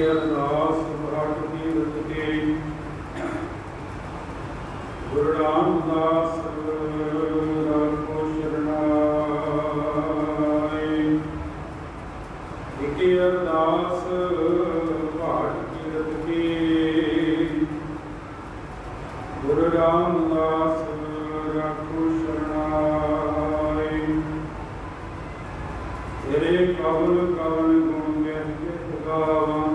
अरदास भाट कीरत के गुरु रामदास राखो शरणाई। एक अरदास भाट कीरत के गुरु रामदास राखो शरणाई। तेरे कवन कवन गुण गावन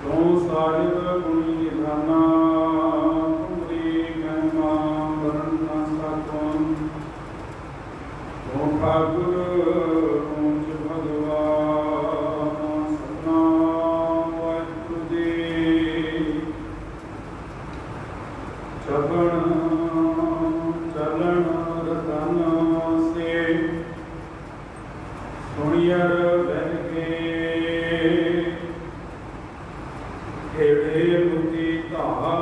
तू साहिब गुणी निधाना। तुमरी महिमा वरण न सकूं तू ठाकुर ऊंच भगवान। सतनाम वाहिगुरु जी। चरण चलन रतन से सुनियर बह गए। खेड़े बुद्धि कहा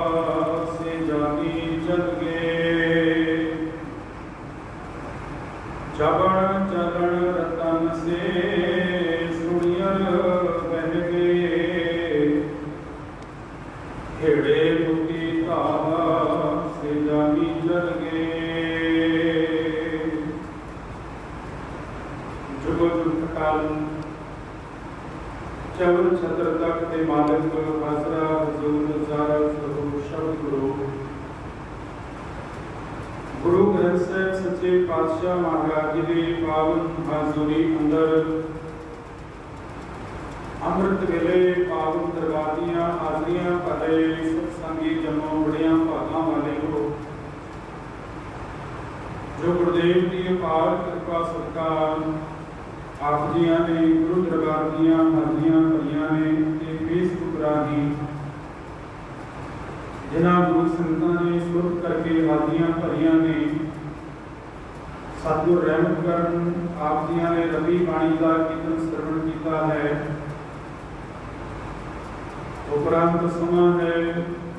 से जानी चल गए। चरण चरण रतन से सुनियर बह गए। खेड़े बुद्धि कहा से जानी चल गए। चवर छत्र तक के मालिक हसरा हजूर सारा स्वरूप शब्द गुरु गुरु ग्रंथ साहिब सच्चे पातशाह महाराज जी की पावन हाजूरी अंदर अमृत वेले पावन दरबार दियां हाजरियां भरे सत्संगी जमो बड़िया भागां वाले हो। जो गुरुदेव की अपार कृपा सत्कार आप जिया ने गुरु दरबार दियां हाजियां भरियां ने ते फेसबुक राही जिन्हां गुरु संतां ने सुर करके हाजियां भरियां ने सतगुर रहमत करन आप जिया ने रबी बाणी का कीर्तन श्रवण किया है। उपरांत समा है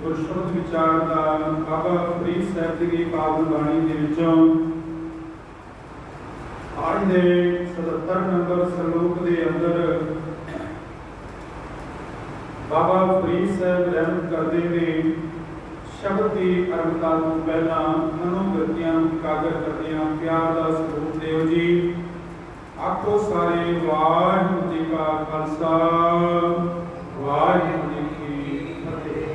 गुरशब्द विचार का बाबा फरीद साहब जी की पावन बाणी दे विचों आज दे 77 नंबर सलोक के अंदर बाबा फरीद साहब रहमत करते ने शब्द की अरबता तो पहला मनोगतियां उजागर करते प्यार का स्वरूप देव जी। आखो सारे वाहिगुरू जी का खालसा वाहिगुरू जी की फतेह।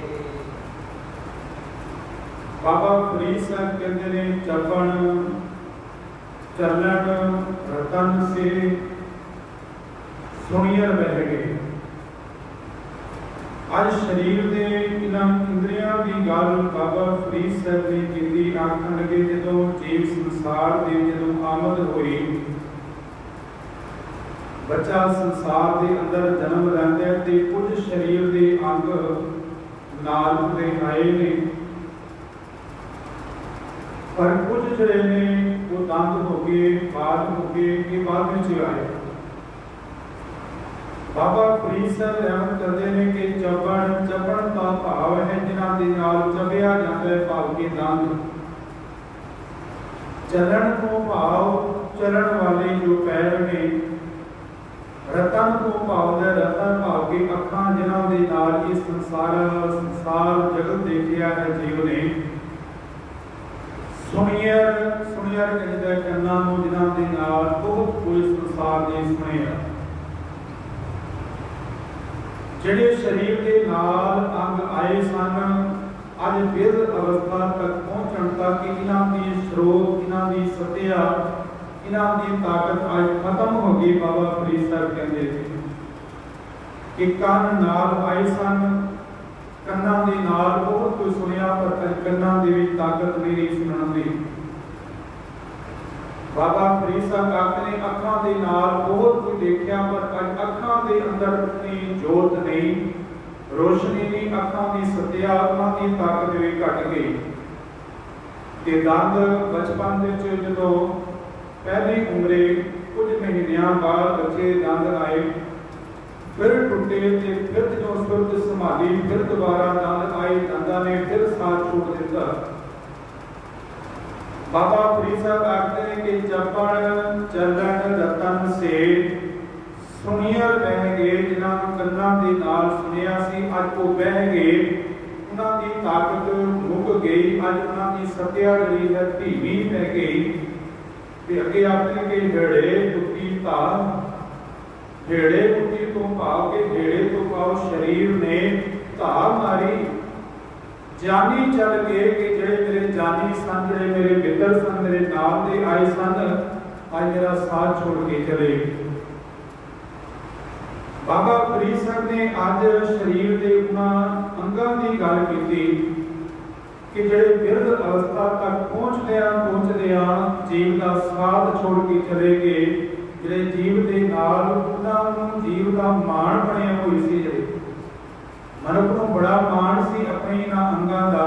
बाबा फरीद साहब कहते ने चपन चलन रतन से सुनियर बह गए। आज शरीर के इन्हां इंद्रियां की गल बाबा फरीद साहब ने की आखन लगे जदों जीव संसार के जदों आमद हुई बच्चा संसार के अंदर जन्म लैंदा है ते कुछ शरीर के अंग नाल ते आए ने पर कुछ जड़े ने वो दंद हो गए बाल हो गए ये बाद में आए। बाबा फरीद साहब रहमत करते हैं कि चबण चबण का भाव है जिन्हां दे नाल चबिया जाता है भाव के दंद। चलन को भाव चलन वाले जो पैर ने। रतन को भाव है रतन भाव के अखां जिन्हां दे नाल ये संसार जगत देखिया है जीव ने। सुनियर सुनियर कहते कन्ना नूं जिन्हां दे नाल बहुत कोई संसार दे सुनिया। जिहड़े शरीर के नाल अंग आए सन अज बिरध अवस्था तक पहुंचण तक इन्हां दी स्रोत इन्हां दी सत्या इन्हां दी ताकत आज खत्म हो गई। बाबा फरीद साहब कहते थे कि कन नाल आए सन कन्ना दे नाल बहुत कुछ सुनिया पर कन्ना दे विच ताकत नहीं रही सुनण दी। बाबा फरीद साहब आखने अखां दे नाल बहुत कुछ देखिया पर अखां दे अंदर इतनी जोत नहीं रोशनी नहीं अखां दी सत्या अखां दी ताकत भी घट गई। ते दंद बचपन दे विच जदों पहली उम्रे कुछ महीनों बाद बच्चे दंद आए फिर टुटे ते फिर जो सुरत संभाली फिर दोबारा दंद आए दंदा ने फिर साथ छोड़ दिता। बाबा फरीद साहब आखते हैं कि चपड़ चलन रतन से सुनियर ਅੰਦਰ ਬਹਿ ਗਏ, ਜਿਨ੍ਹਾਂ ਨੂੰ ਕੰਨਾਂ ਦੇ ਨਾਲ ਸੁਣਿਆ ਸੀ ਅੱਜ ਉਹ ਬਹਿ ਗਏ, ਉਹਨਾਂ ਦੀ ਤਾਕਤ ਮੁੱਕ ਗਈ। ਅੱਜ ਉਹਨਾਂ ਦੀ ਸੱਤਿਆ ਜਿਹੜੀ ਹੈ ਧੀਮੀ ਪੈ ਗਈ। ਤੇ ਅੱਗੇ ਆਪਣੇ ਕੇ ਢੇੜੇ ਟੁੱਟੀ ਧਾ, ਢੇੜੇ ਟੁੱਟੀ ਤੋਂ ਭਾਵ ਕੇ ਢੇੜੇ ਤੋਂ ਭਾਵ ਸਰੀਰ ਨੇ ਧਾ ਮਾਰੀ। ਜਾਨੀ ਚੱਲ ਕੇ ਕਿ ਜਿਹੜੇ ਮੇਰੇ ਜਾਨੀ ਸਨ, ਜਿਹੜੇ ਮੇਰੇ ਮਿੱਤਰ ਸਨ, ਮੇਰੇ ਨਾਲ ਦੇ ਆਏ ਸਨ, ਅੱਜ ਮੇਰਾ ਸਾਥ ਛੋੜ ਕੇ ਚਲੇ। ਬਾਬਾ ਫਰੀਦ ਸਾਹਿਬ ਨੇ ਅੱਜ ਸਰੀਰ ਦੇ ਉਹਨਾਂ ਅੰਗਾਂ ਦੀ ਗੱਲ ਕੀਤੀ ਕਿ ਜਿਹੜੇ ਬਿਰਧ ਅਵਸਥਾ ਤੱਕ ਪਹੁੰਚਦਿਆਂ ਜੀਵ ਦਾ ਸਾਥ ਛੋੜ ਕੇ ਚਲੇ ਗਏ। ਜਿਹੜੇ ਜੀਵ ਦੇ ਨਾਲ ਉਹਨਾਂ ਨੂੰ ਜੀਵ ਦਾ ਮਾਣ ਬਣਿਆ ਹੋਈ ਸੀ, ਜਿਹੜੇ ਮਨੁੱਖ ਨੂੰ ਬੜਾ ਮਾਣ ਸੀ ਆਪਣੇ ਇਹਨਾਂ ਅੰਗਾਂ ਦਾ।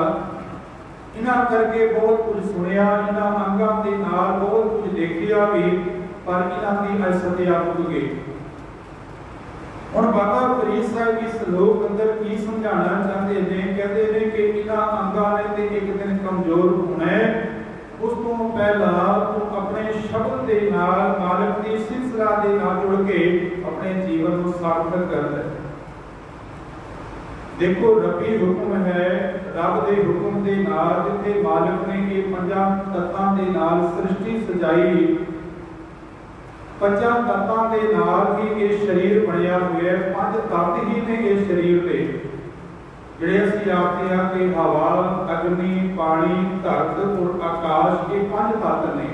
ਇਹਨਾਂ ਕਰਕੇ ਬਹੁਤ ਕੁਝ ਸੁਣਿਆ, ਇਹਨਾਂ ਅੰਗਾਂ ਦੇ ਨਾਲ ਬਹੁਤ ਕੁਝ ਦੇਖਿਆ ਵੀ, ਪਰ ਇਹਨਾਂ ਦੀ ਅਸਤਿਆ ਮੁੱਕ ਗਈ। ਹੁਣ ਬਾਬਾ ਫਰੀਦ ਸਾਹਿਬ ਇਸ ਲੋਕ ਅੰਦਰ ਕੀ ਸਮਝਾਉਣਾ ਚਾਹੁੰਦੇ ਨੇ? ਕਹਿੰਦੇ ਨੇ ਕਿ ਇਹਨਾਂ ਅੰਗਾਂ ਨੇ ਤੇ ਇੱਕ ਦਿਨ ਕਮਜ਼ੋਰ ਹੋਣਾ ਹੈ। ਉਸ ਤੋਂ ਪਹਿਲਾਂ ਤੂੰ ਆਪਣੇ ਸ਼ਬਦ ਦੇ ਨਾਲ, ਮਾਲਕ ਦੀ ਸਿਲਸਿਲਾ ਦੇ ਨਾਲ ਜੁੜ ਕੇ ਆਪਣੇ ਜੀਵਨ ਨੂੰ ਸਾਰਥਕ ਕਰ ਲੈ। ਦੇਖੋ ਰੱਬੀ ਹੁਕਮ ਹੈ, ਰੱਬ ਦੇ ਹੁਕਮ ਦੇ ਨਾਲ ਜਿੱਥੇ ਮਾਲਕ ਨੇ ਇਹ ਪੰਜਾਂ ਤੱਤਾਂ ਦੇ ਨਾਲ ਸ੍ਰਿਸ਼ਟੀ ਸਜਾਈ, ਪੰਜਾਂ ਤੱਤਾਂ ਦੇ ਨਾਲ ਹੀ ਇਹ ਸਰੀਰ ਬਣਿਆ ਹੋਇਆ ਹੈ। ਪੰਜ ਤੱਤ ਹੀ ਨੇ ਇਹ ਸਰੀਰ ਦੇ, ਜਿਹੜੇ ਅਸੀਂ ਆਖਦੇ ਹਾਂ ਕਿ ਹਵਾ, ਅਗਨੀ, ਪਾਣੀ, ਧਰਤ ਔਰ ਆਕਾਸ਼, ਇਹ ਪੰਜ ਤੱਤ ਨੇ।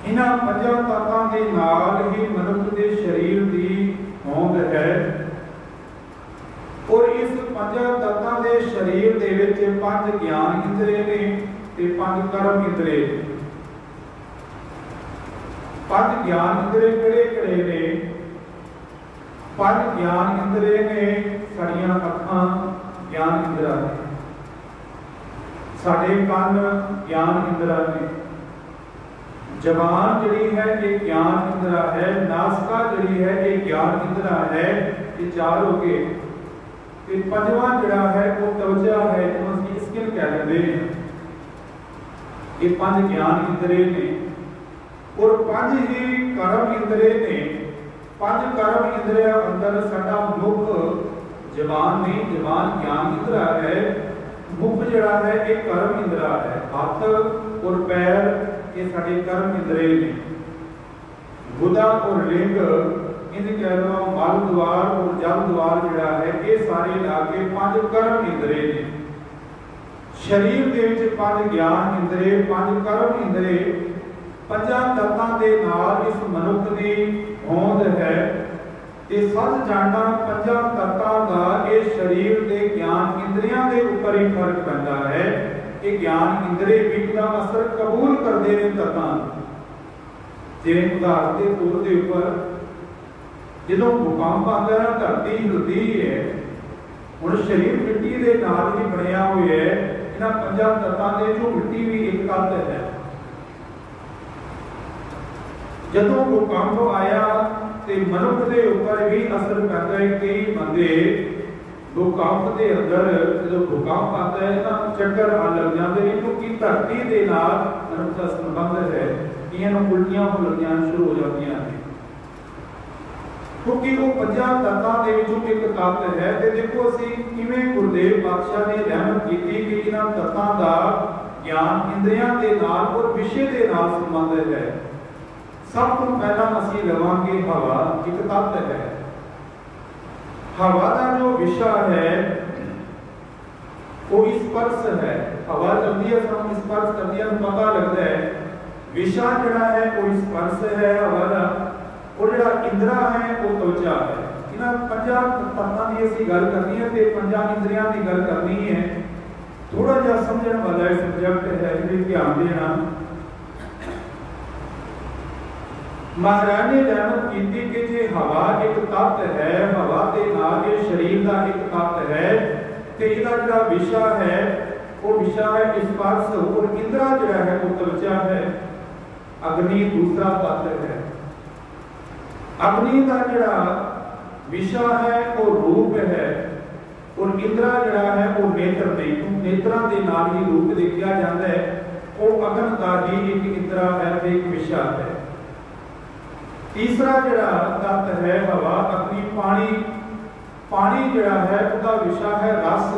ਇਹਨਾਂ ਪੰਜਾਂ ਤੱਤਾਂ ਦੇ ਨਾਲ ਹੀ ਮਨੁੱਖ ਦੇ ਸਰੀਰ ਦੀ ਹੋਂਦ ਹੈ। ਔਰ ਇਸ ਪੰਜਾਂ ਤੱਤਾਂ ਦੇ ਸਰੀਰ ਦੇ ਵਿੱਚ ਪੰਜ ਗਿਆਨ ਇੰਦਰੀ ਨੇ ਤੇ ਪੰਜ ਕਰਮ ਇੰਦਰੀ ਨੇ। ਪੰਜ ਗਿਆਨ ਇੰਦਰੀ ਕਿਹੜੇ ਨੇ? ਪੰਜ ਗਿਆਨ ਇੰਦਰੀ ਨੇ ਸਾਡੀਆਂ ਅੱਖਾਂ ਗਿਆਨ ਇੰਦਰਾ ਨੇ, ਸਾਡੇ ਕੰਨ ਗਿਆਨ ਇੰਦਰਾ ਨੇ, ਜ਼ਬਾਨ ਜਿਹੜੀ ਹੈ ਇਹ ਗਿਆਨ ਇੰਦਰਾ ਹੈ, ਨਾਸਿਕਾ ਜਿਹੜੀ ਹੈ ਇਹ ਗਿਆਨ ਇੰਦਰਾ ਹੈ। ਇਹ ਚਾਰ ਹੋ ਗਏ। ਤੇ ਪੰਜਵਾਂ ਜਿਹੜਾ ਹੈ ਉਹ ਤਵਜਾ ਹੈ, ਜਿਹਨੂੰ ਅਸੀਂ ਸਕਿਨ ਕਹਿ ਲੈਂਦੇ ਹਾਂ। ਇਹ ਪੰਜ ਗਿਆਨ ਇੰਦਰੀ ਨੇ ਔਰ ਪੰਜ ਹੀ ਕਰਮ ਇੰਦਰੀ ਨੇ। ਪੰਜ ਕਰਮ ਇੰਦਰੀਆਂ ਅੰਦਰ ਸਾਡਾ ਮੁਖ ਜ਼ਬਾਨ ਨਹੀਂ, ਜ਼ਬਾਨ ਗਿਆਨ ਇੰਦਰਾ ਹੈ। ਮੁਖ ਜਿਹੜਾ ਹੈ ਇਹ ਕਰਮ ਇੰਦਰਾ ਹੈ। ਹੱਥ ਔਰ ਪੈਰ ਇਹ ਸਾਡੇ ਕਰਮ ਇੰਦਰੀ ਨੇ। ਗੁਦਾ ਔਰ ਲਿੰਗ ਇਹਦੇ ਕਹਿ ਲਓ ਮਲ ਦੁਆਰ ਔਰ ਜਲ ਦੁਆਰ ਜਿਹੜਾ ਹੈ ਇਹ ਸਾਰੇ ਲਾ ਕੇ ਪੰਜ ਕਰਮ ਇੰਦਰੀ ਨੇ। ਸਰੀਰ ਦੇ ਵਿੱਚ ਪੰਜ ਗਿਆਨ ਇੰਦਰੀ, ਪੰਜ ਕਰਮ ਇੰਦਰੀ, ਪੰਜਾਂ ਤੱਤਾਂ ਦੇ ਨਾਲ ਇਸ ਮਨੁੱਖ ਦੀ ਹੋਂਦ ਹੈ। ਤੇ ਸੱਚ ਜਾਣਨਾ ਪੰਜਾਂ ਤੱਤਾਂ ਦਾ ਇਹ ਸਰੀਰ ਦੇ ਗਿਆਨ ਇੰਦਰੀਆਂ ਦੇ ਉੱਪਰ ਹੀ ਫਰਕ ਪੈਂਦਾ ਹੈ। ਇਹ ਗਿਆਨ ਇੰਦਰੀ ਵੀ ਦਾ ਅਸਰ ਕਬੂਲ ਕਰਦੇ ਨੇ ਤੱਤਾਂ। ਜਿਵੇਂ ਉਦਾਹਰਨ ਦੇ ਤੌਰ ਦੇ ਉੱਪਰ ਜਦੋਂ ਭੂਕੰਪ ਆਉਂਦਾ ਹੈ ਧਰਤੀ ਹਿਲਦੀ ਹੈ। ਹੁਣ ਸਰੀਰ ਮਿੱਟੀ ਦੇ ਨਾਲ ਹੀ ਬਣਿਆ ਹੋਇਆ ਹੈ। ਇਹਨਾਂ ਪੰਜਾਂ ਤੱਤਾਂ ਦੇ ਜੋ ਮਿੱਟੀ ਵੀ ਇੱਕ ਤੱਤ ਹੈ। ਜਦੋਂ ਭੂਕੰਪ ਆਇਆ ਤੇ ਮਨੁੱਖ ਦੇ ਉੱਪਰ ਵੀ ਅਸਰ ਪੈਂਦਾ ਹੈ। ਕਈ ਬੰਦੇ ਭੂਕੰਪ ਦੇ ਅੰਦਰ ਜਦੋਂ ਭੂਕੰਪ ਆਉਂਦਾ ਹੈ ਤਾਂ ਚੱਕਰ ਆਉਣ ਲੱਗ ਜਾਂਦੇ ਨੇ, ਕਿਉਂਕਿ ਧਰਤੀ ਦੇ ਨਾਲ ਮਨੁੱਖ ਦਾ ਸੰਬੰਧ ਹੈ। ਇਹਨਾਂ ਨੂੰ ਉਲਟੀਆਂ ਹੋਣ ਲੱਗੀਆਂ ਸ਼ੁਰੂ ਹੋ ਜਾਂਦੀਆਂ ਨੇ, ਕਿਉਂਕਿ ਉਹ ਪੰਜਾਂ ਤੱਤਾਂ ਦੇ ਵਿੱਚੋਂ ਇੱਕ ਤੱਤ ਹੈ। ਤੇ ਦੇਖੋ ਅਸੀਂ ਕਿਵੇਂ ਗੁਰਦੇਵ ਪਾਤਸ਼ਾਹ ਨੇ ਰਹਿਮਤ ਕੀਤੀ ਕਿ ਇਹਨਾਂ ਤੱਤਾਂ ਦਾ ਗਿਆਨ ਇੰਦਰੀਆਂ ਦੇ ਨਾਲ ਔਰ ਵਿਸ਼ੇ ਦੇ ਨਾਲ ਸੰਬੰਧ ਹੈ। ਸਭ ਤੋਂ ਪਹਿਲਾਂ ਅਸੀਂ ਲਵਾਂਗੇ ਹਵਾ, ਇੱਕ ਤੱਤ ਹੈ। ਹਵਾ ਦਾ ਜੋ ਵਿਸ਼ਾ ਹੈ ਉਹ ਸਪਰਸ਼ ਹੈ। ਹਵਾ ਚੱਲਦੀ ਹੈ, ਸਾਨੂੰ ਸਪਰਸ਼ ਕਰਦੀ ਹੈ, ਪਤਾ ਲੱਗਦਾ ਹੈ। ਵਿਸ਼ਾ ਜਿਹੜਾ ਹੈ ਉਹ ਸਪਰਸ਼ ਹੈ ਹਵਾ ਦਾ, ਔਰ ਜਿਹੜਾ ਇੰਦਰਾ ਹੈ ਉਹ ਤਵਚਾ ਹੈ। ਇਹਨਾਂ ਪੰਜਾਂ ਤੱਤਾਂ ਦੀ ਅਸੀਂ ਗੱਲ ਕਰਨੀ ਹੈ ਤੇ ਪੰਜਾਂ ਇੰਦਰੀਆਂ ਦੀ ਗੱਲ ਕਰਨੀ ਹੈ। ਥੋੜਾ ਜਿਹਾ ਸਮਝਣ ਵਾਲਾ ਇਹ ਸਬਜੈਕਟ ਹੈ, ਜਿਹੜੀ ਧਿਆਨ ਦੇਣਾ। ਮਹਾਰਾਜ ਨੇ ਰਹਿਮਤ ਕੀਤੀ ਕਿ ਜੇ ਹਵਾ ਇੱਕ ਤੱਤ ਹੈ, ਹਵਾ ਦੇ ਨਾਲ ਇਹ ਸਰੀਰ ਦਾ ਇੱਕ ਤੱਤ ਹੈ ਤੇ ਇਹਦਾ ਜਿਹੜਾ ਵਿਸ਼ਾ ਹੈ ਉਹ ਵਿਸ਼ਾ ਹੈ ਸਪਰਸ਼, ਔਰ ਇੰਦਰਾ ਜਿਹੜਾ ਹੈ ਉਹ ਤਵਚਾ ਹੈ। ਅਗਨੀ ਦੂਸਰਾ ਤੱਤ ਹੈ। ਅਗਨੀ ਦਾ ਜਿਹੜਾ ਵਿਸ਼ਾ ਹੈ ਉਹ ਰੂਪ ਹੈ, ਔਰ ਇੰਦਰਾ ਜਿਹੜਾ ਹੈ ਉਹ ਨੇਤਰ ਨੇ। ਨੇਤਰਾਂ ਦੇ ਨਾਲ ਹੀ ਰੂਪ ਦੇਖਿਆ ਜਾਂਦਾ ਹੈ। ਉਹ ਅਗਨ ਦਾ ਹੀ ਇੱਕ ਇੰਦਰਾ ਹੈ ਤੇ ਇੱਕ ਵਿਸ਼ਾ ਹੈ। तीसरा जिहड़ा तत्त है हवा, अग्नि, पानी। पानी जिहड़ा है उसका विषय है रस,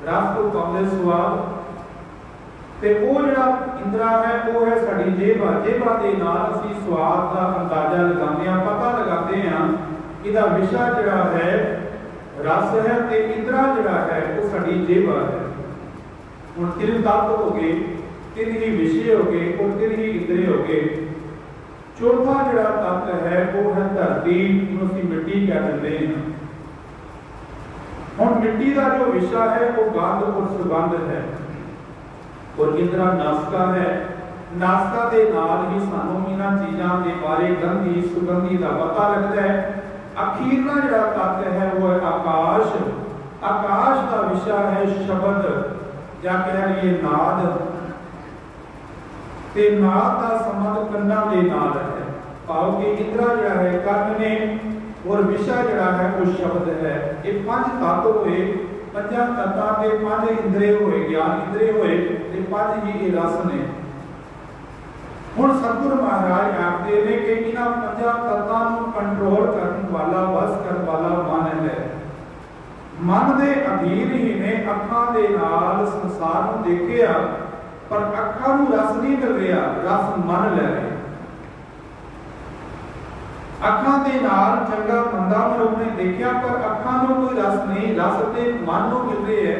रस तो पाਉਂਦੇ स्वाद। ਤੇ ਉਹ ਜਿਹੜਾ ਇੰਦਰਾ ਹੈ ਉਹ ਹੈ ਸਾਡੀ ਜੇਬਾ। ਜੇਬਾ ਦੇ ਨਾਲ ਅਸੀਂ ਸਵਾਦ ਦਾ ਅੰਦਾਜ਼ਾ ਲਗਾਉਂਦੇ ਹਾਂ, ਪਤਾ ਲਗਾਉਂਦੇ ਹਾਂ ਇਹਦਾ ਵਿਸ਼ਾ ਜਿਹੜਾ ਹੈ ਰਸ ਹੈ ਤੇ ਇੰਦਰਾ ਜਿਹੜਾ ਹੈ ਉਹ ਸਾਡੀ ਜੇਬਾ ਹੈ। ਹੁਣ ਤਿੰਨ ਤੱਤ ਹੋ ਗਏ, ਤਿੰਨ ਹੀ ਵਿਸ਼ੇ ਹੋ ਗਏ ਔਰ ਤਿੰਨ ਹੀ ਇੰਦਰੇ ਹੋ ਗਏ। ਚੌਥਾ ਜਿਹੜਾ ਤੱਤ ਹੈ ਉਹ ਹੈ ਧਰਤੀ, ਜਿਹਨੂੰ ਅਸੀਂ ਮਿੱਟੀ ਕਹਿ ਦਿੰਦੇ ਹਾਂ। ਹੁਣ ਮਿੱਟੀ ਦਾ ਜੋ ਵਿਸ਼ਾ ਹੈ ਉਹ ਗੰਧ ਔਰ ਸੁਗੰਧ ਹੈ और इंद्रा नासिका है। नासिका के नाल ही सानू इन्हां चीज़ां के बारे गंधी सुगंधी का पता लगता है। अखीरला जिहड़ा तत्त है वो है आकाश। आकाश का विषय है शब्द या कह लईए नाद, ते नाद का संबंध कन्नां दे नाल है। भाव कि इंद्रा जिहड़ा है कंन ने और विषय जिहड़ा है वो शब्द है। ये पांच तत्त होए, पंजां तत्तां दे पांच इंद्रे होए, ज्ञान इंद्रे होए ते पांच ही ये रस ने। हुण सतगुरु महाराज आखदे ने कि इन्हां पंजां तत्तां नूं कंट्रोल करन वाला, बस करन वाला मन है। मन दे अधीन ही ने अखां दे नाल संसार नूं देखिया, पर अखां नूं रस नहीं मिल रहा, रस मन ले रहा। अखां दे नाल चंगा मंदा मनुख ने देखिया, पर अखां नूं कोई रस नहीं, रस ते मन नूं मिल रहे है।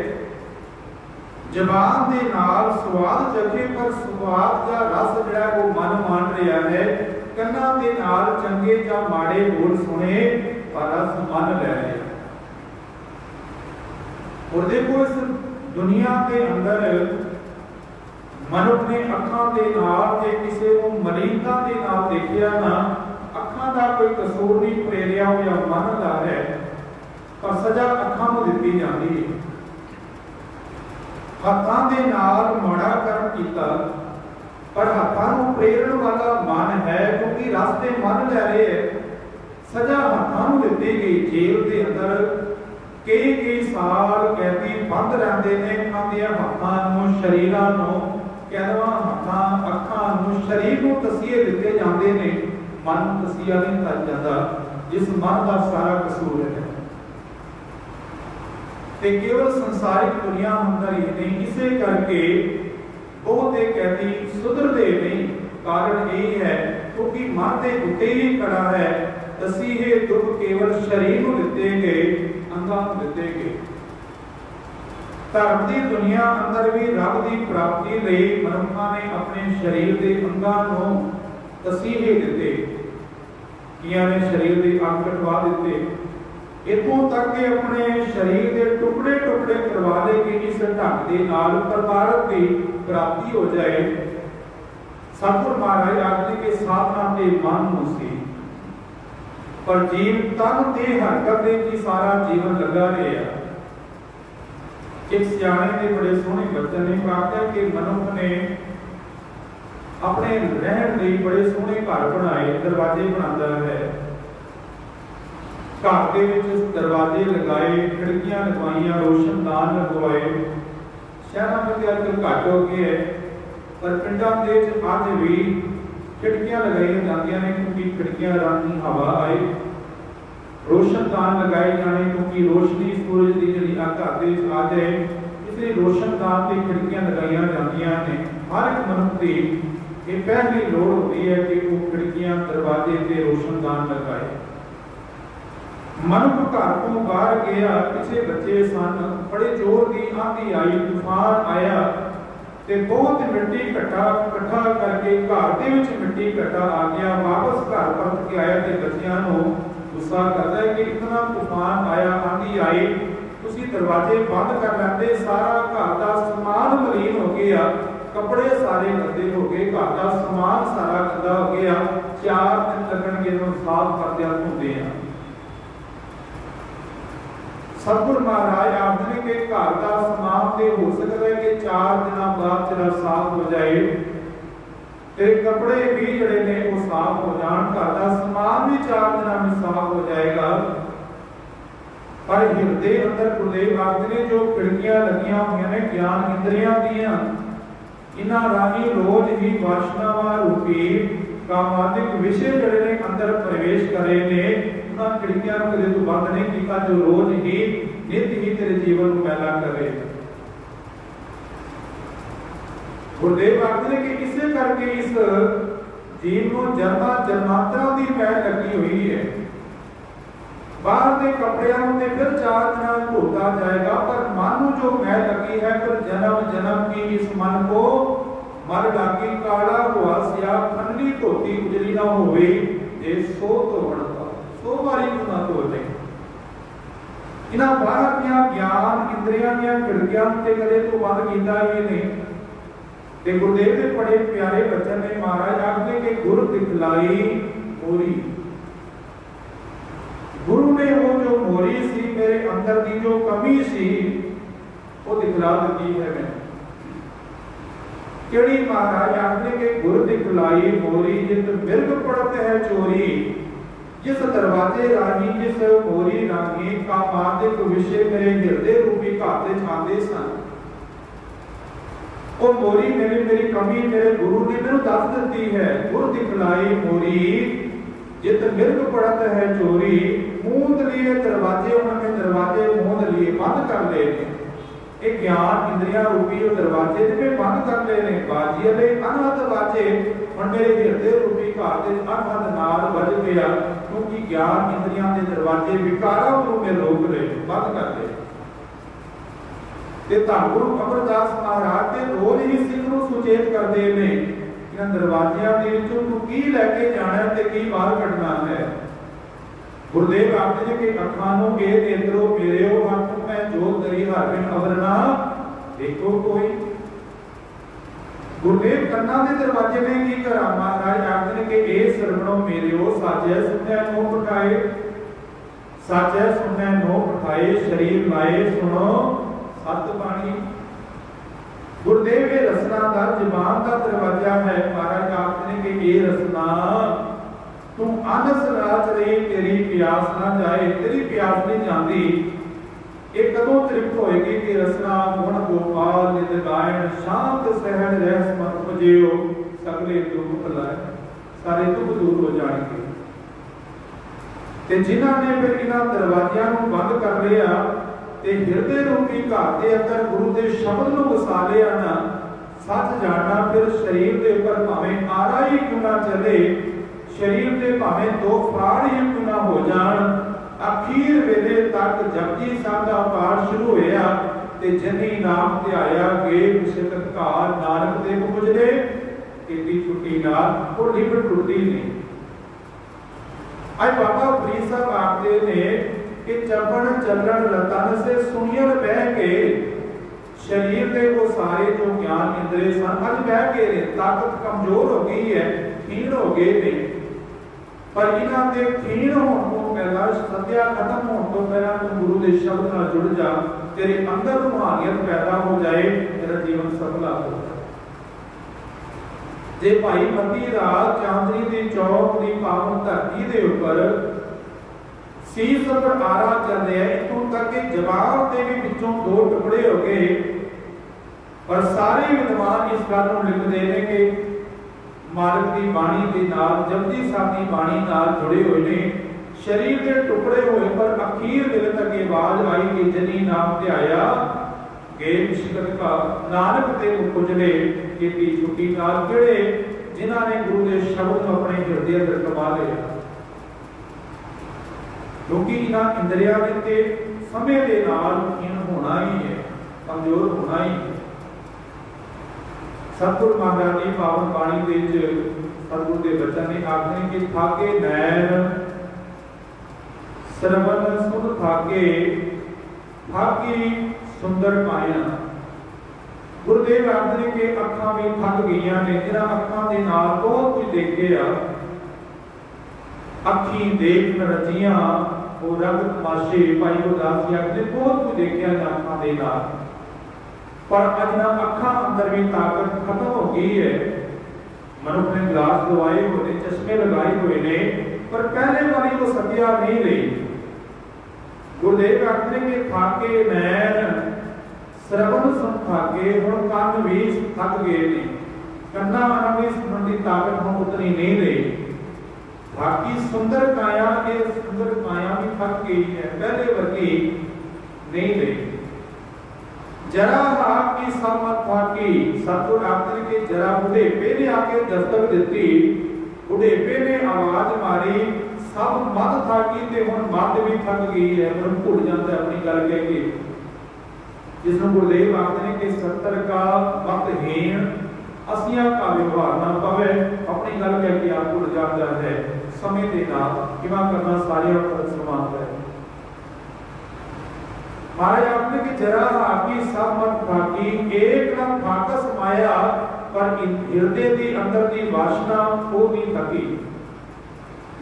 जबान दे नाल स्वाद चखे, पर स्वाद दा रस जिहड़ा वो मन मान रहा है। कन्नां दे नाल चंगे जां माड़े बोल सुने, पर रस मन ले रहे। और देखो इस दुनिया के अंदर मनुख ने अखां दे नाल ते किसी को मलीनता दे नाल देखिया ना, अखां दा कोई कसूर नहीं प्रेरिया होया मन दा है, पर सजा अखां नूं दित्ती जांदी है। हत्थां दे नाल माड़ा कर्म कीता, पर हत्थां नूं प्रेरण वाला मन है, क्योंकि रस ते मन ले रहे है। सजा हत्थां नूं दित्ती गई। जेल दे अंदर कई साल कैदी बंद रहंदे ने, खांदियां हत्थां नूं, शरीरां नूं, कैदवां हत्थां अखां नूं, शरीर नूं तसीहे दित्ते जांदे ने, मन तसीहा नहीं कर जाता, जिस मन का सारा कसूर है। ते केवल संसारिक दुनिया अंदर ही नहीं, इसे करके बहुत कैदी सुधरते नहीं। कारण यही है क्योंकि मन के उत्ते ही खड़ा है। तसीहे दुख केवल शरीर को दिते गए, अंगां को दिते गए। धर्म की दुनिया अंदर भी रब की प्राप्ति लई मनुखा ने अपने शरीर के अंगां नूं तसीहे दिते। कियां ने शरीर के अंग कटवा दिते, इतों तक के अपने शरीर के टुकड़े टुकड़े करवा ले कि इस ढंग के नाल परमार्थ की प्राप्ति हो जाए। सतगुरु महाराज आखदे कि साधना ते मन नूं सी, पर जीव तन ते हरकत दे की सारा जीवन लगा रहा। एक सियाणे ने बड़े सोहने बचन ने कहा कि मनुख ने अपने रहन लई बड़े सोहने घर बनाए, दरवाजे बनाता है। घर के विच दरवाजे लगाए, खिड़कियां लगवाइयां, रोशनदान लगवाए। शहरों में अजकल घट हो गए है, पर पिंडां दे विच अज भी खिड़कियां लगाई जांदियां ने, क्योंकि खिड़कियां राही हवा आए। रोशनदान लगाए जाने क्योंकि रोशनी सूरज की जिहड़ी घर दे विच आ जाए, इसलिए रोशनदान ते खिड़कियां लगाईयां जांदियां ने। हर एक मनुख की ये पहली लोड़ होती है कि वो खिड़कियां, दरवाजे ते रोशनदान लगाए। मनुख घर को बाहर गया, पिछे बच्चे सन, बड़े जोर की आंधी आई, तूफान आया, ते बहुत मिट्टी इकट्ठा करके घर दे विच मिट्टी इकट्ठा आ गया। वापस घर परत के आया ते बच्चियां नूं गुस्सा करदा है कि इतना तूफान आया, आंधी आई, तुसीं दरवाजे बंद कर लैंदे, सारा घर का समान मलीन हो गया, कपड़े सारे गंदे हो गए, घर का समान सारा गंदा हो गया। 4 दिन लगणगे इहनूं साफ करदिआं धोंदिआं। सतगुरु महाराज आखदे कि घर का समान ते हो सकता है कि 4 दिन बाद तेरा साफ हो जाए, तेरे कपड़े भी जड़े ने वो साफ हो जान, घर का समान भी 4 दिन में साफ हो जाएगा। पर हृदय अंदर गुरुदेव आखदे जो खिड़कियां लगियां हुई ने ज्ञान इंद्रियां दीयां, इन्हां राही रोज ही वासनावां रूपी ਕਾਮਾਦਿਕ ਵਿਸ਼ੇ ਜਿਹੜੇ ਨੇ ਅੰਦਰ ਪ੍ਰਵੇਸ਼ ਕਰੇ ਨੇ, ਉਹਨਾਂ ਖਿੜਕੀਆਂ ਨੂੰ ਕਦੇ ਤੂੰ ਬੰਦ ਨਹੀਂ ਕੀਤਾ ਜੋ ਰੋਜ਼ ਹੀ ਨਿਤ ਹੀ ਤੇਰੇ ਜੀਵਨ ਨੂੰ ਮੈਲਾ ਕਰੇ। ਗੁਰਦੇਵ ਆਖਦੇ ਨੇ ਕਿ ਇਸੇ ਕਰਕੇ ਇਸ ਜੀਵ ਨੂੰ ਜਨਮਾਂ ਜਨਮਾਂਤਰਾਂ ਦੀ ਮੈਲ ਲੱਗੀ ਹੋਈ ਹੈ। ਬਾਹਰ ਦੇ ਕੱਪੜਿਆਂ ਨੂੰ ਤੇ ਫਿਰ 4 ਦਿਨਾਂ ਧੋਤਾ ਜਾਏਗਾ, ਪਰ ਮਨ ਨੂੰ ਜੋ ਮੈਲ ਲੱਗੀ ਹੈ ਫਿਰ ਜਨਮ ਜਨਮ की इस मन को मर लागी काला हुआ सिया खंडी धोती उजली ना होवे जे सो धोवण सो वारी ना धोले। इन्हां बाहर दियां ज्ञान इंद्रियां दियां खिड़कियां ते कदे तो बंद कीता ही नहीं। ते गुरुदेव दे बड़े प्यारे वचन ने महाराज आखदे कि गुर दिखलाई मोरी, गुरु ने वो जो मोरी सी मेरे अंदर की जो कमी सी वो दिखला दी है। मैं केड़ी महाराज आखदे कि गुर दिखलाई मोरी जित मिर्ग पड़त है चोरी, जिस दरवाजे राही जिस मोरी राही कामादिक विषय मेरे हृदय रूपी घाते छांदे सन। वो मोरी मेरी कमी मेरे गुरु ने मेनू दस दिती है। गुर दिखलाई मोरी जित मिर्ग पड़त है चोरी, मूंद लिए दरवाजे उन्होंने दरवाजे मूंद लिए बंद कर ले। एक ज्ञान इंद्रियां रूपी जो दरवाजे ने बंद कर ले ने बाजी ले अनहद बाजे हुण मेरे हृदय रूपी घर दे अनहद नाल बज गया, क्योंकि ज्ञान इंद्रियां दे दरवाजे विकारां नूं मैं रोक ले बंद कर दे। ते धन गुरु अमरदास महाराज ते रोज ही सिख नूं सुचेत करदे ने इन्हां दरवाजियां दे विचों तूं की लैके जाना ते की बाहर कढना है। गुरुदेव आखदे ने कि अखां नूं के नेत्रो मेरेओ हथ मैं जोत दरी हर बिन अवरना देखो कोई। गुरुदेव कन्ना दे दरवाजे ने की करा, महाराज आखदे ने कि ए सरवणो मेरेओ साजे सुनै नो पठाए, साजे सुनै नो पठाए शरीर लाए सुनो सत बाणी। गुरुदेव ये रसना दा जबान दा दरवाजा है। महाराज आखदे ने कि ए रसना तू अनस राज रही तेरी प्यास ना जाए, तेरी प्यास नहीं जाती। ये कदों तृप्त होएगी कि रसना गुण गोपाल नित गायन शांत सहज रह समर्थ भजियो सगले दुख भलाए, सारे दुख दूर हो जाएंगे। ते जिन्हां ने फिर इन्हां दरवाजियां नूं बंद कर लिया ते हृदय रूपी घर दे अंदर गुरु दे शब्द नूं वसा लिया ना, सच जानना फिर शरीर दे उपर भावें आरा ही क्यों ना चले, शरीर के भावें दो फाड़ ही क्यों ना हो जान, अखीर वेले तक जपजी साहब का पाठ शुरू होया ते जनी नाम ध्याया गे सिद्ध घार नानक दे पुजले केती छुट्टी नाल वो लिबड़ टुटदी नहीं। आज बाबा फरीद साहब आखदे ने कि चपण चलन लतन से सुनियन बह के शरीर के वो सारे जो ज्ञान इंद्रिय सन अज बह के ताकत कमजोर हो गई है, क्षीण हो गए ने। पर इन्हां दे क्षीण होण तो पहला सत्या खत्म होण तो पहला तू गुरु दे शब्द नाल जुड़ जा, तेरे अंदर रूहानियत पैदा हो जाए, तेरा जीवन सफल हो जाए। जे भाई मती रात चांदनी दी चौक दी पावन धरती दे उपर सीस पर आरा चल रहा है, इतों तक के जवाब दे भी विचों दो टुकड़े हो गए। पर सारे विद्वान इस गल नूं लिखदे ने कि मालिक की बाणी के नाल जपजी साहब की बाणी नाल जुड़े हुए ने। शरीर के टुकड़े हुए पर अखीर दिल तक आवाज आई कि जनी नाम ध्याया गे मुश्किल का नानक ते पुजले केती छुट्टी नाल किहड़े जिन्हां ने गुरु के शब्द को अपने हृदय अंदर कमा लिया। क्योंकि इन्हां इंद्रियां ते समय के नाल क्षीण होना ही है, कमजोर होना ही है। सतगुरु महाराज जी पावन बाणी दे सतगुरु के बचन ने आखने कि थाके नैन श्रवण सुन थाके थाकी सुंदर पाया। गुरुदेव आखने के अखां भी थक गई ने, जिन्हां अखां दे नाल बहुत कुछ देखे आ। अखी देख न रजियां वो रंग तमाशे भाई गुरदास जी आखने बहुत कुछ देखा अखां दे नाल, पर अज ना अखां अंदर भी ताकत खत्म हो गई है। मनुख ने ग्लास दवाए हुए, चश्मे लगाए हुए ने, पर पहले वाली वो सत्या नहीं रही। गुरुदेव आखते कि थाके नैन श्रवण सुन थाके, हुण कान भी थक गए ने, कन्ना भी सुनने की ताकत हम उतनी नहीं रही। सुंदर काया भी थक गई है, पहले वर्गी नहीं रही। जरा आपकी समत थाकी, सतगुर आखिर के जरा बुढ़ेपे ने आके दस्तक दी, बुढ़ेपे ने आवाज मारी, सब मत थाकी ते हुण मत भी थक गई है। पर भुल जाता है अपनी गल कह के, जिसमें गुरुदेव आखते हैं कि 70 का मतहीन असिया का व्यवहार ना पवे, अपनी गल कह के आप भुल जाता है। समय के नाल किवा करना सारे पर समान है। महाराज आपने कि जरा आपकी सब मत थाकी, एक न थाकस माया, पर हृदय दी अंदर दी वासना वो भी थकी।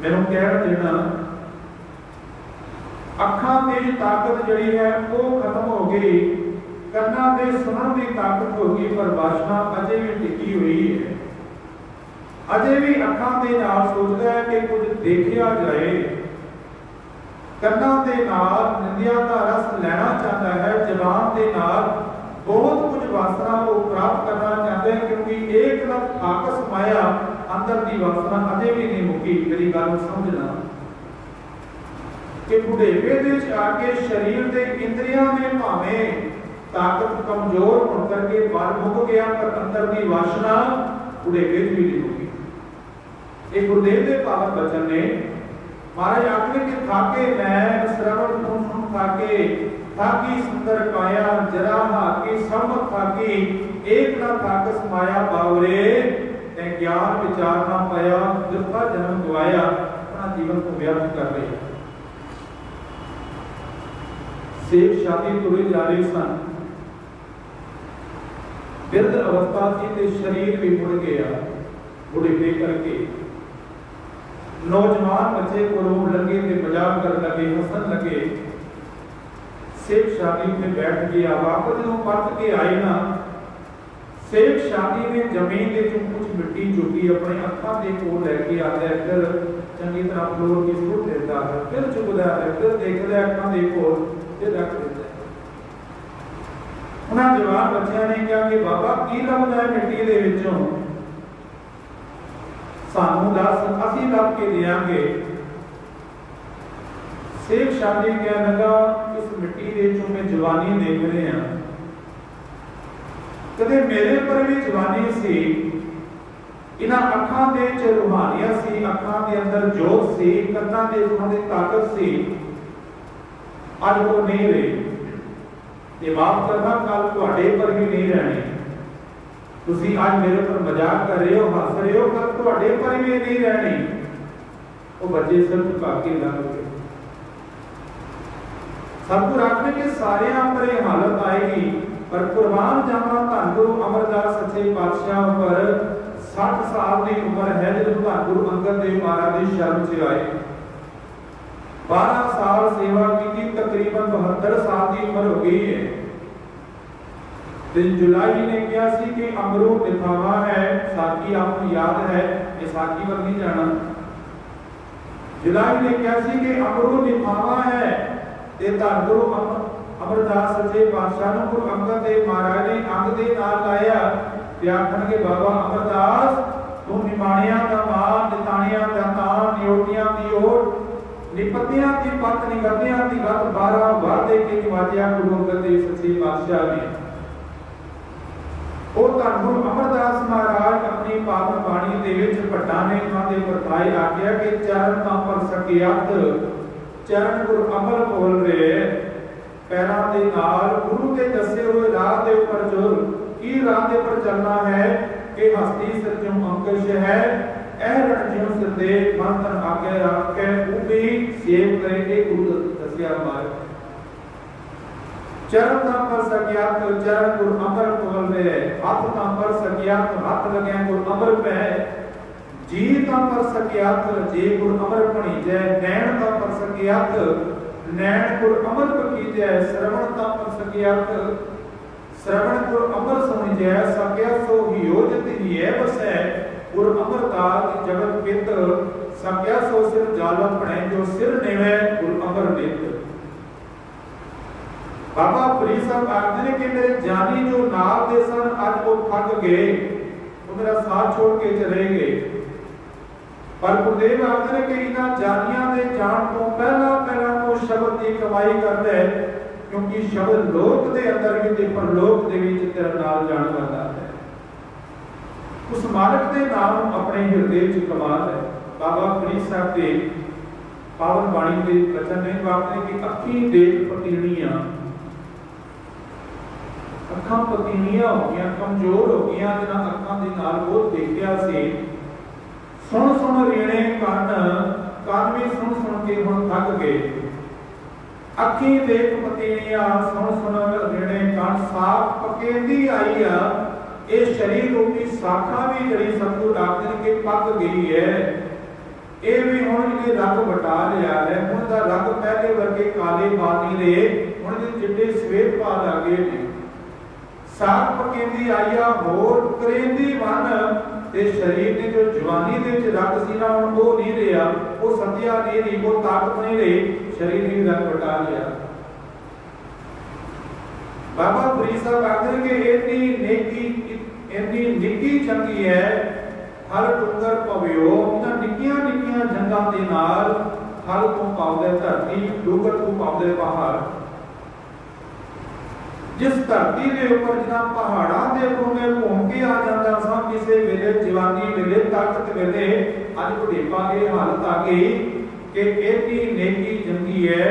मैनू कह देना अखां दी ताकत जड़ी है वो खत्म हो गई, कन्ना दे सुनन दी ताकत हो गई, पर वासना अजे भी टिकी हुई है। अजे भी अखां दे नाल सोचदा है कि कुछ देखिया जाए, कन्ना दे नाल निंदिया का रस लेना चाहता है, जबान दे नाल बहुत कुछ वासना को प्राप्त करना चाहते हैं, क्योंकि एक न थाकस माया अंदर दी वासना अजे भी नहीं मुकी। मेरी गल समझना कि बुढ़ेपे दे आके शरीर दे इंद्रियां ने भावें ताकत कमजोर होने करके बल मुक गया, पर अंदर की वासना बुढ़ेपे भी नहीं होगी। एक गुरुदेव के पावन वचन ने महाराज आखिर के थाके मैं श्रवण सुन थाके, थाकी सुंदर काया, जरा हाकी सब थाकी, एक न थाकस माया बावरे, ते ज्ञान विचार ना पाया, जिसका जन्म गवाया, अपना जीवन को व्यर्थ कर लिया। सेठ शादी तुरे जा रहे सन, वृद्ध अवस्था थी ते शरीर भी मुड़ गया बुढ़ेपे करके। नौजवान बच्चे को रोन लगे थे, मजाक कर लगे, हंसन लगे। सेठ शादी में बैठ गया, वापस जो परत के आए ना, सेठ शादी में जमीन के जो कुछ मिट्टी चुकी अपने अखां दे कोल लेके आता है, फिर चंगी तरह फ्लोर की सुट देता है, फिर चुकदा है, फिर देखदा है अखां दे कोल, फिर रख देता है। उन्हें जवान बच्चों ने कहा कि बाबा की लभदा है मिट्टी दे विचों, सानू दस, असीं लभ के देंगे। सेठ शादी कहने लगा, इस मिट्टी दे विचों मैं जवानी देख रहे हैं, कदे मेरे पर भी जवानी सी, इन्हां अखां दे च रूहानियत सी, अखां दे अंदर जोत सी, कन्नां दे सुनन दी ताकत सी, अज वो नहीं रही। ये माफ करना, कल तुहाडे पर भी नहीं रहनी। तुसी आज मेरे पर मजाक कर रहे हो, हंस रहे हो, कल तुहाडे पर भी नहीं रहनी। वो बच्चे सिर झुका के लग गए। सतगुरु आखने के सारे पर यह हालत आएगी, पर कुर्बान जाना धन गुरु अमरदास सच्चे पातशाह पर 60 साल की उम्र है जब धन गुरु अंगद देव महाराज की शरण से आए। 12 साल सेवा की, तकरीबन 72 साल की उम्र हो गई है। जुलाई ने कहा सी कि अमरू दिखावा है, साकी आपको याद है, ये साकी पर नहीं जाना। जुलाई ने कहा सी कि अमरू दिखावा है, ते धन गुरु अमरदास सच्चे पातशाह नूं गुरु अंगद देव महाराज ने अंग दे नाल लाया ते आखणगे बाबा अमरदास तू निमाणियां दा मान, निताणियां दा तान, नियोटियां दी ओट, निपतियां दी पत, निगतियां दी गत, 12 वार दे के निवाजिया गुरु अंगद देव सच्चे पातशाह ने। ਉਹ ਧੰਨ ਗੁਰੂ ਅਮਰਦਾਸ ਮਹਾਰਾਜ ਆਪਣੀ ਪਾਵਨ ਬਾਣੀ ਦੇ ਵਿੱਚ ਭੱਟਾਂ ਨੇ ਉਹਨਾਂ ਦੇ ਵਰਤਾਏ ਆਖਿਆ ਕਿ ਚਰਨ ਤਾਂ ਪਰ ਸਕਿਆਤ, ਚਰਨ ਗੁਰ ਅਮਰ ਬੋਲ ਰਹੇ, ਪੈਰਾਂ ਦੇ ਨਾਲ ਗੁਰੂ ਦੇ ਦੱਸੇ ਹੋਏ ਰਾਹ ਦੇ ਉੱਪਰ ਜੋ ਕੀ ਰਾਹ ਦੇ ਉੱਪਰ ਚੱਲਣਾ ਹੈ ਕਿ ਹਸਤੀ ਸੱਚੋਂ ਅੰਕਸ਼ ਹੈ, ਇਹ ਰਣ ਜਿਉ ਸਿਰਦੇ ਮਨ ਤਨ ਆਗੇ ਰੱਖ ਕੇ ਉਹ ਵੀ ਸੇਵ ਕਰੇ ਗੁਰੂ ਦੱਸਿਆ ਮਾਰ। चरण ना पर सकियात तो चरण गुरु अमर बोल रहे, हाथ ना पर सकियात तो हाथ लगे गुरु अमर पे, जी ना पर सकियात तो जी गुरु अमर पणी जय, नैन ना पर सकियात नैन गुरु अमर पकी जय, श्रवण ना पर सकियात श्रवण गुरु अमर सुन जय, सकिया सो योजित ही है बसै, गुरु अमर दात जगत पित, सकिया सो सिर जाला पणे जो सिर नेवे गुरु अमर नित। बाबा फरीद साहब आखते हैं कि मेरे जानी जो नाल दे सन अज वो थक गए, वो मेरा साथ छोड़ के चले गए। पर गुरुदेव आखदे कि इन्हां जानियां दे जान तो पहला तो शब्द की कमाई करदा है, क्योंकि शब्द लोक दे अंदर भी ते परलोक दे विच तेरे नाल जान करदा है। उस मालिक दे नाम अपने हृदय च कमाल है। बाबा फरीद साहब दे पावन बाणी दे वचन ने वापने कि अखी देख पतीणियां, अखां पतीणियां हो गईयां, कमजोर हो गईयां, जिन्हां अखां दे नाल बहुत देखिया सी। सुन सुन रीणे कान भी सुन सुन के हुण थक गए। अखी देख पतीणियां, सुन सुन रीणे कान, साख पकेंदी आई आ। ये शरीर रूपी साखा भी जड़ी सतगुर आखदे के पक गई है। ये भी हुण इहने रंग वटा लिया है। हुण दा रंग पहले वर्गे काले बाल नहीं रहे, हुण दे चिट्टे सफेद पा लगे ने। साख पकेंदी आई आ, होर करेंदी मन। ते शरीर ने जो जवानी दे विच रंग सी ना, हुण वो नहीं रहा, वो सत्या नहीं रही, वो ताकत नहीं रही, शरीर ने रंग वटा लिया। बाबा फरीद साहब आखदे कि इतनी निक्की चंगी है, हर डूंगर पविओ। इन्हां निक्कियां निक्कियां जंगां दे नाल हल तो पाउदे धरती, डूंगर तो पाउदे पहाड़। जिस धरती के ऊपर जिन्हां पहाड़ां दे उपर मैं घूम के आ जाता सा, किसी वेले जवानी वेले ताकत वेले, अज बुढ़ेपा ये हालत आ गई कि इतनी नेकी जंगी है,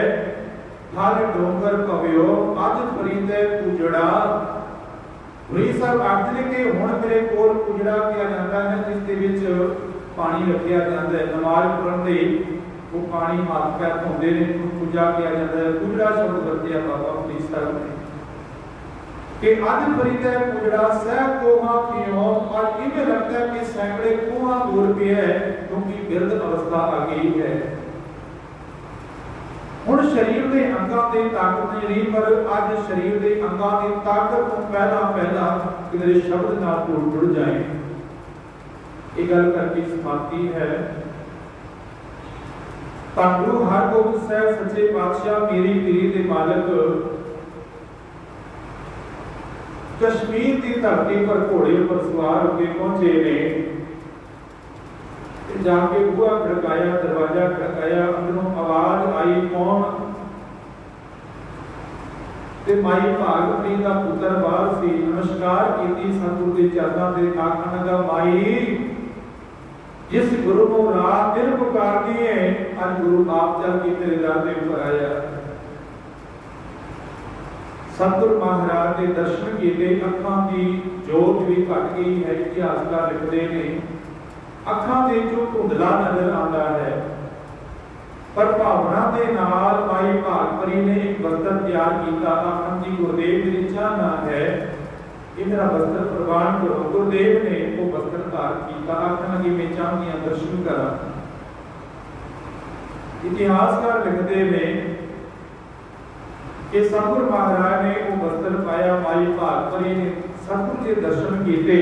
हर डोंगर पविओ अज फरीदे उजड़ा। फरीद साहब आखदे कि हुण मेरे कोल उजड़ा किया जाता है, जिस दे विच पानी रखिया जाता है। नमाज पढ़न लई वो पानी हाथ पैर धोंदे ने, पूजा किया जाता है। उजड़ा शब्द वरतिया बाबा फरीद साहब ने कि अज फरीदे उजड़ा सह कोहा पियो। और इवें लगता है कि सैकड़े कोहा दूर पे है, क्योंकि बिरध अवस्था आ गई है। हुण शरीर के अंगां ते ताकत नहीं रही, पर अज शरीर के अंगां की ताकत तो पहला किधरे शब्द नाल जुड़ जाए। ये गल करके समाप्ति है। धन गुरु हरगोबिंद साहब सच्चे पातशाह मेरी पीरी दे मालक कश्मीर की धरती पर घोड़े पर सवार होकर पहुंचे ने। जाके बुआ खड़काया, दरवाजा खड़काया, अंदरों आवाज आई, कौन? ते माई भागवती का पुत्र बाहर सी। नमस्कार कीती सतगुरु के चरणों से, आखन लगा माई जिस गुरु को रात दिन पुकारनी है, आज गुरु आप चल के तेरे दर पे ऊपर आया। सतगुरु महाराज ने दर्शन किए, अखां की जोत भी घट गई है। इतिहासकार लिखते हैं अखां दे जो धुंधला नजर आता है, पर भावना के नाल माई भागपरी ने एक वस्त्र तैयार किया। आखन जी गुरुदेव मेरी इच्छा ना है, ये मेरा वस्त्र प्रवान करो। गुरुदेव ने वो वस्त्र धारण किया। आखन लगी मैं चाहती हूं दर्शन करा। इतिहासकार लिखते हैं कि सतगुरु महाराज ने वो वस्त्र पाया। माई भागपरी ने सतगुरु के दर्शन किए,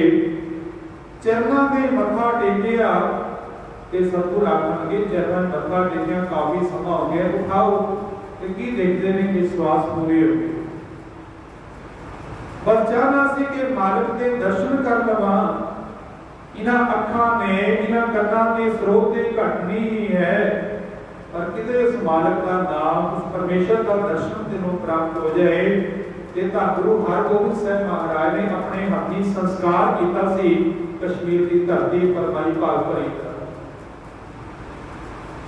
चरणों के मत्था टेकिया। सतगुरु आखन लगे चरणों मत्था टेकिया काफी समा हो गया, उठाओ। की देखते हैं कि श्वास पूरे हो गए। बस चाहना सी कि मालिक के दर्शन कर लवा। इन्हां अखां ने, इन्हां कन्नां के स्रोत घटनी ही है, पर किते उस मालिक का नाम, उस परमेश्वर का दर्शन तेनों प्राप्त हो जाए। ते तां गुरु हरगोबिंद साहब महाराज ने अपने हाथी संस्कार किया सी कश्मीर की धरती पर माई भागपरी का।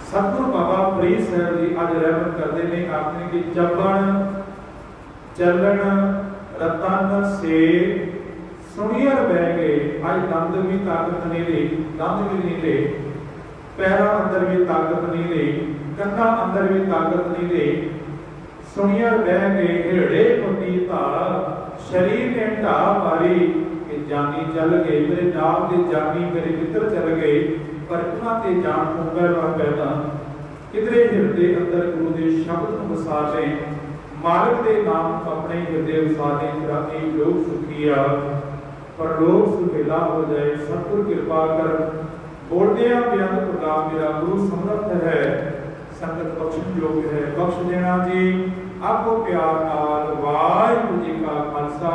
सतगुरु बाबा फरीद साहब जी आज रहमत करते हैं, आपने कि जबन चलन रतन से सुनियर बह गए। आज दंद भी ताकत नहीं रही, दंद भी नहीं रहे, पैरों अंदर भी ताकत नहीं रही, कंधा अंदर भी ताकत नहीं रही। सुनियर बह गए हेड़े पतीता, शरीर ने ढा मारी कि जानी चल गए। मेरे नाम के जानी मेरे मित्र चल गए, पर उन्होंने जान को पहला किधरे हृदय अंदर गुरु के शब्द वसा लें, मालिक के नाम अपने हृदय वसा लें। तेरा एक लोग सुखिया पर लोग सुखेला हो जाए। सतगुरु कृपा कर बोलते बेअंत प्रताप मेरा गुरु समर्थ है, संगत बख्शण योग है। बख्श देना जी आपको प्यार नाल। वाहिगुरू जी का खालसा